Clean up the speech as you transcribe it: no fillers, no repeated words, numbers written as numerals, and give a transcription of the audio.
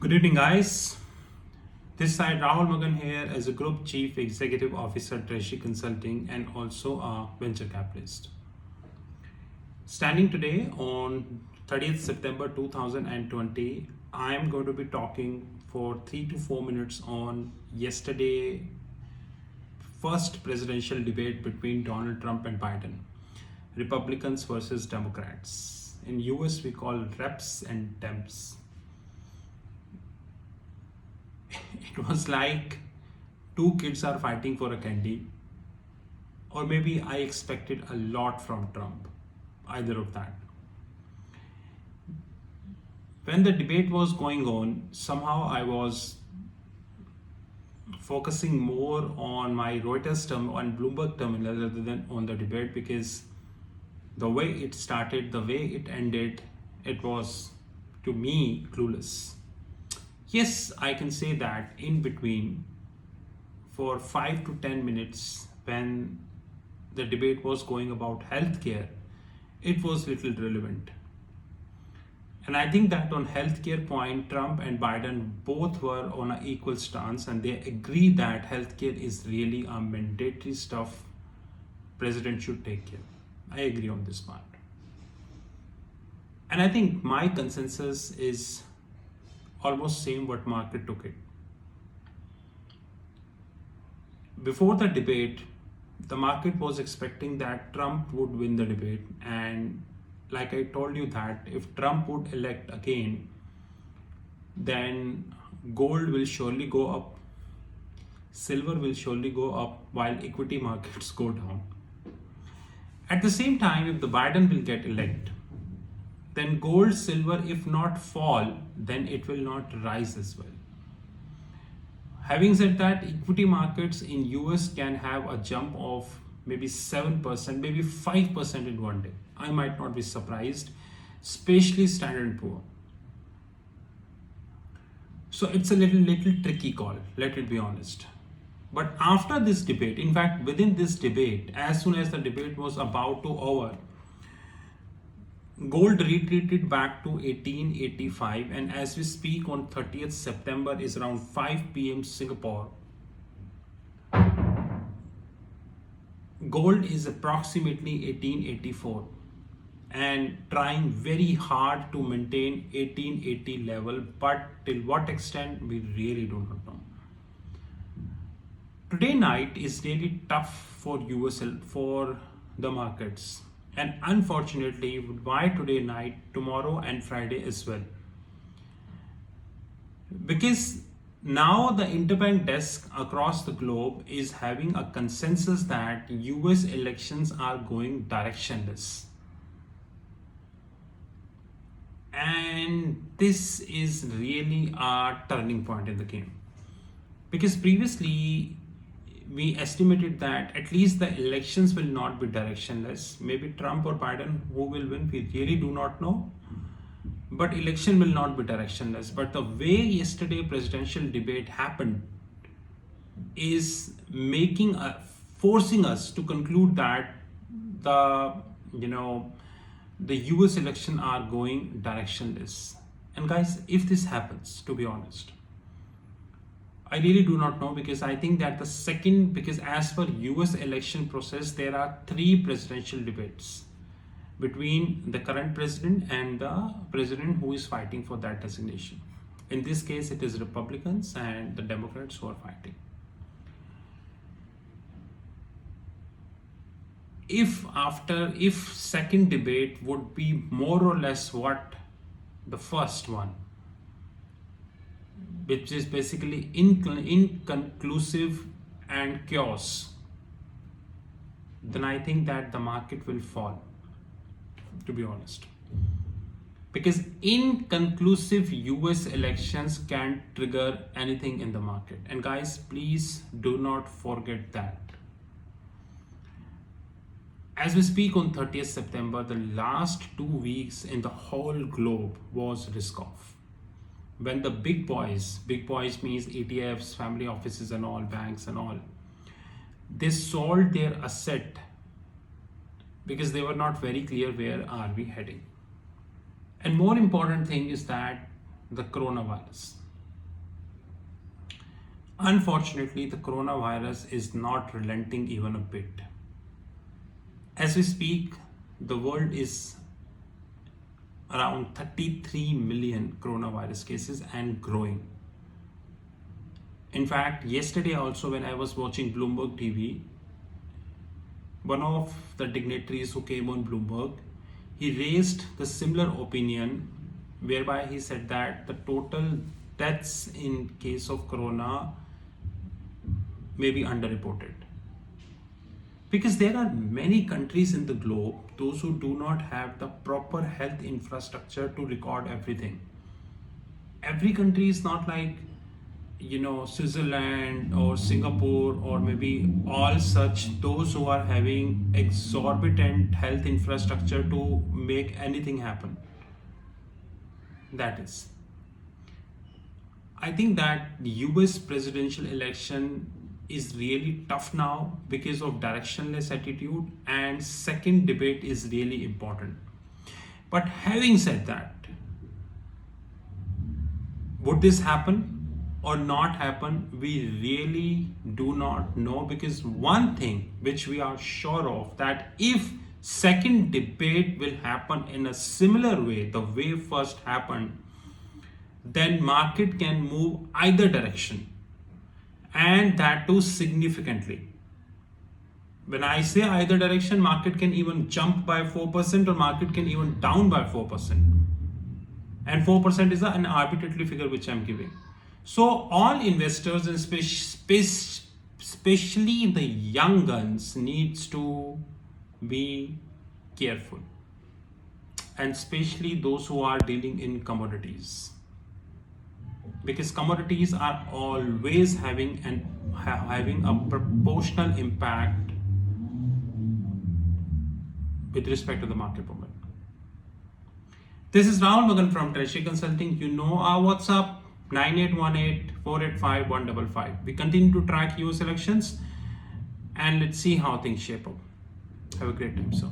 Good evening, guys. This side Rahul Magan here as a Group Chief Executive Officer, Treasury Consulting, and also a venture capitalist. Standing today on 30th September 2020, I am going to be talking for 3 to 4 minutes on yesterday first presidential debate between Donald Trump and Biden, Republicans versus Democrats. In US, we call reps and temps. It was like two kids are fighting for a candy, or maybe I expected a lot from Trump, either of that. When the debate was going on, somehow I was focusing more on my Reuters terminal and Bloomberg terminal rather than on the debate, because the way it started, the way it ended, it was, to me, clueless. Yes, I can say that in between, for 5 to 10 minutes, when the debate was going about healthcare, it was little relevant. And I think that on healthcare point, Trump and Biden both were on an equal stance, and they agree that healthcare is really a mandatory stuff president should take care. I agree on this part. And I think my consensus is almost same what market took it. Before the debate, the market was expecting that Trump would win the debate, and like I told you that if Trump would elect again, then gold will surely go up, silver will surely go up, while equity markets go down. At the same time, if the Biden will get elected, then gold, silver, if not fall, then it will not rise as well. Having said that, equity markets in US can have a jump of maybe 7%, maybe 5% in one day. I might not be surprised, especially Standard & Poor. So it's a little tricky call, let it be honest. But after this debate, in fact, within this debate, as soon as the debate was about to over, gold retreated back to 1885, and as we speak on 30th September is around 5 p.m. Singapore. Gold is approximately 1884 and trying very hard to maintain 1880 level, but till what extent we really do not know. Today night is really tough for for the markets. And unfortunately, why today night, tomorrow and Friday as well? Because now the interbank desk across the globe is having a consensus that US elections are going directionless. And this is really a turning point in the game. Because previously, we estimated that at least the elections will not be directionless. Maybe Trump or Biden, who will win, we really do not know. But election will not be directionless. But the way yesterday presidential debate happened is forcing us to conclude that the US election are going directionless. And guys, if this happens, to be honest, I really do not know, because I think that because as per US election process, there are 3 presidential debates between the current president and the president who is fighting for that designation. In this case, it is Republicans and the Democrats who are fighting. If second debate would be more or less what the first one, which is basically inconclusive and chaos, then I think that the market will fall, to be honest. Because inconclusive US elections can trigger anything in the market. And guys, please do not forget that. As we speak on 30th September, the last 2 weeks in the whole globe was risk off. When the big boys means ETFs, family offices and all, banks and all, they sold their asset because they were not very clear where are we heading. And more important thing is that the coronavirus. Unfortunately, the coronavirus is not relenting even a bit. As we speak, the world is around 33 million coronavirus cases and growing. In fact, yesterday also, when I was watching Bloomberg TV, one of the dignitaries who came on Bloomberg, he raised the similar opinion whereby he said that the total deaths in case of corona may be underreported. Because there are many countries in the globe, those who do not have the proper health infrastructure to record everything. Every country is not like, Switzerland or Singapore or maybe all such, those who are having exorbitant health infrastructure to make anything happen. That is. I think that US presidential election is really tough now because of directionless attitude, and second debate is really important. But having said that, would this happen or not happen? We really do not know, because one thing which we are sure of, that if second debate will happen in a similar way the way first happened, then market can move either direction, and that too significantly. When I say either direction, market can even jump by 4% or market can even down by 4%. And 4% is an arbitrary figure which I'm giving. So all investors, and especially the young guns, needs to be careful, and especially those who are dealing in commodities, because commodities are always having a proportional impact with respect to the market movement. This is Rahul Magan from Treasury Consulting. You know our WhatsApp 9818-485-155. We continue to track US elections, and let's see how things shape up. Have a great time, sir.